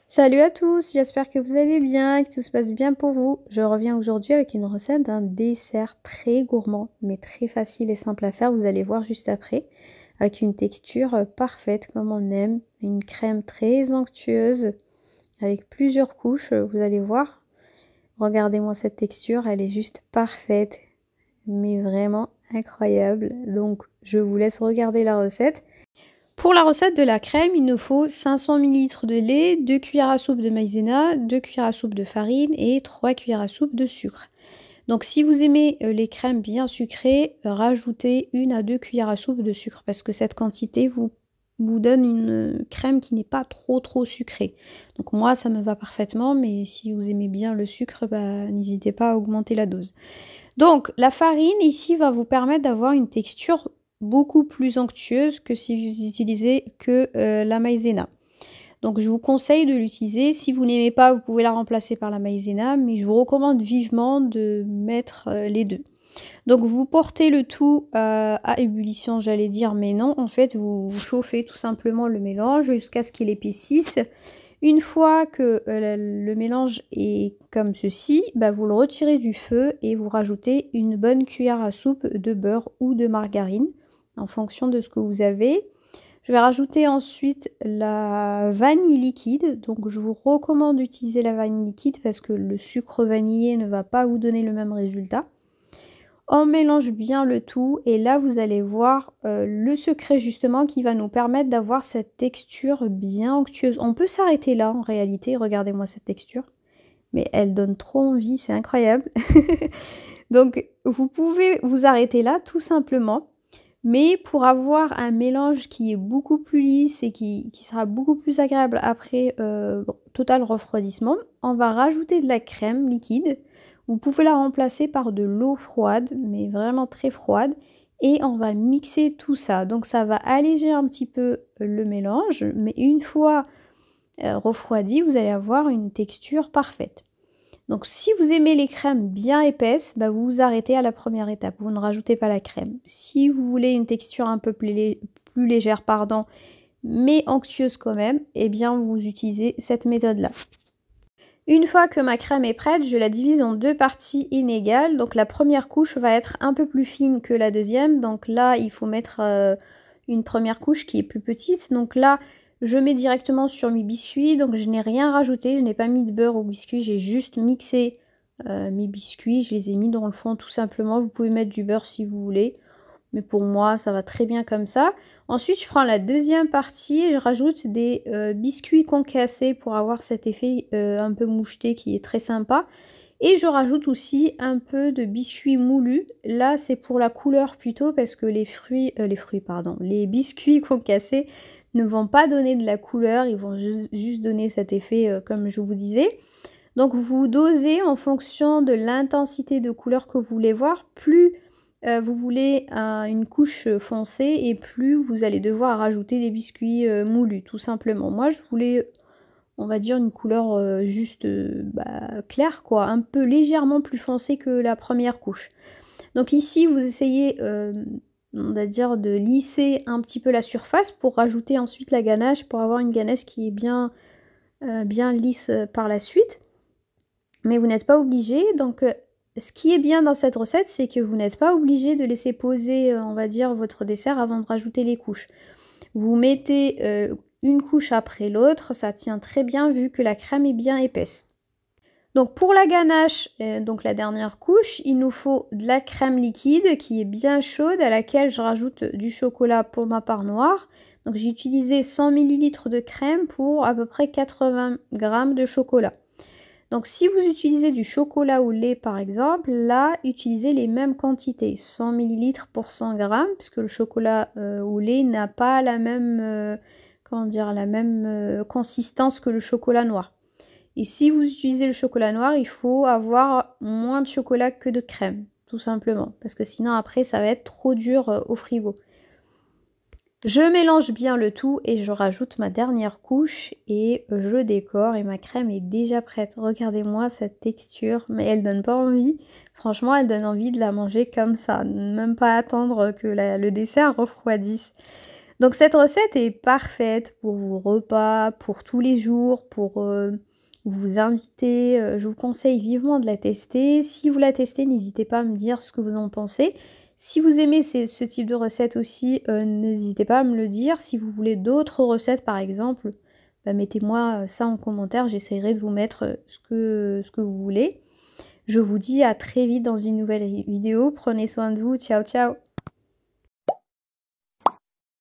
Salut à tous, j'espère que vous allez bien, que tout se passe bien pour vous. Je reviens aujourd'hui avec une recette d'un dessert très gourmand, mais très facile et simple à faire, vous allez voir juste après, avec une texture parfaite comme on aime, une crème très onctueuse, avec plusieurs couches, vous allez voir. Regardez-moi cette texture, elle est juste parfaite, mais vraiment incroyable. Donc je vous laisse regarder la recette. Pour la recette de la crème, il nous faut 500 ml de lait, 2 cuillères à soupe de maïzena, 2 cuillères à soupe de farine et 3 cuillères à soupe de sucre. Donc si vous aimez les crèmes bien sucrées, rajoutez 1 à 2 cuillères à soupe de sucre parce que cette quantité vous donne une crème qui n'est pas trop sucrée. Donc moi ça me va parfaitement, mais si vous aimez bien le sucre, n'hésitez pas à augmenter la dose. Donc la farine ici va vous permettre d'avoir une texture beaucoup plus onctueuse que si vous utilisez que la maïzena. Donc je vous conseille de l'utiliser. Si vous n'aimez pas, vous pouvez la remplacer par la maïzena, mais je vous recommande vivement de mettre les deux. Donc vous portez le tout à ébullition, j'allais dire, mais non, en fait vous chauffez tout simplement le mélange jusqu'à ce qu'il épaississe. Une fois que le mélange est comme ceci, vous le retirez du feu et vous rajoutez une bonne cuillère à soupe de beurre ou de margarine en fonction de ce que vous avez. Je vais rajouter ensuite la vanille liquide. Donc je vous recommande d'utiliser la vanille liquide parce que le sucre vanillé ne va pas vous donner le même résultat. On mélange bien le tout et là vous allez voir le secret justement qui va nous permettre d'avoir cette texture bien onctueuse. On peut s'arrêter là en réalité, regardez-moi cette texture. Mais elle donne trop envie, c'est incroyable. Donc vous pouvez vous arrêter là tout simplement. Mais pour avoir un mélange qui est beaucoup plus lisse et qui sera beaucoup plus agréable après total refroidissement, on va rajouter de la crème liquide. Vous pouvez la remplacer par de l'eau froide, mais vraiment très froide. Et on va mixer tout ça. Donc ça va alléger un petit peu le mélange, mais une fois refroidi, vous allez avoir une texture parfaite. Donc si vous aimez les crèmes bien épaisses, vous vous arrêtez à la première étape, vous ne rajoutez pas la crème. Si vous voulez une texture un peu plus légère, mais onctueuse quand même, eh bien vous utilisez cette méthode-là. Une fois que ma crème est prête, je la divise en deux parties inégales. Donc la première couche va être un peu plus fine que la deuxième. Donc là, il faut mettre une première couche qui est plus petite. Donc là, je mets directement sur mes biscuits. Donc je n'ai rien rajouté, je n'ai pas mis de beurre aux biscuits. J'ai juste mixé mes biscuits. Je les ai mis dans le fond tout simplement. Vous pouvez mettre du beurre si vous voulez. Mais pour moi, ça va très bien comme ça. Ensuite, je prends la deuxième partie et je rajoute des biscuits concassés pour avoir cet effet un peu moucheté qui est très sympa. Et je rajoute aussi un peu de biscuits moulus. Là, c'est pour la couleur plutôt parce que les biscuits concassés ne vont pas donner de la couleur. Ils vont juste donner cet effet comme je vous disais. Donc, vous dosez en fonction de l'intensité de couleur que vous voulez voir. Plus vous voulez une couche foncée et plus vous allez devoir rajouter des biscuits moulus tout simplement. Moi je voulais on va dire une couleur juste claire quoi, un peu légèrement plus foncée que la première couche. Donc ici vous essayez on va dire de lisser un petit peu la surface pour rajouter ensuite la ganache pour avoir une ganache qui est bien lisse par la suite. Mais vous n'êtes pas obligé donc ce qui est bien dans cette recette, c'est que vous n'êtes pas obligé de laisser poser, on va dire, votre dessert avant de rajouter les couches. Vous mettez une couche après l'autre, ça tient très bien vu que la crème est bien épaisse. Donc pour la ganache, donc la dernière couche, il nous faut de la crème liquide qui est bien chaude à laquelle je rajoute du chocolat pour ma part noire. Donc j'ai utilisé 100 ml de crème pour à peu près 80 g de chocolat. Donc si vous utilisez du chocolat au lait par exemple, là utilisez les mêmes quantités, 100 ml pour 100 g, puisque le chocolat au lait n'a pas la même, consistance que le chocolat noir. Et si vous utilisez le chocolat noir, il faut avoir moins de chocolat que de crème, tout simplement, parce que sinon après ça va être trop dur au frigo. Je mélange bien le tout et je rajoute ma dernière couche et je décore et ma crème est déjà prête. Regardez-moi cette texture, mais elle donne pas envie. Franchement, elle donne envie de la manger comme ça, même pas attendre que le dessert refroidisse. Donc cette recette est parfaite pour vos repas, pour tous les jours, pour, vous inviter, je vous conseille vivement de la tester. Si vous la testez, n'hésitez pas à me dire ce que vous en pensez. Si vous aimez ce type de recette aussi, n'hésitez pas à me le dire. Si vous voulez d'autres recettes par exemple, bah, mettez-moi, ça en commentaire, j'essaierai de vous mettre, ce que vous voulez. Je vous dis à très vite dans une nouvelle vidéo. Prenez soin de vous. Ciao, ciao!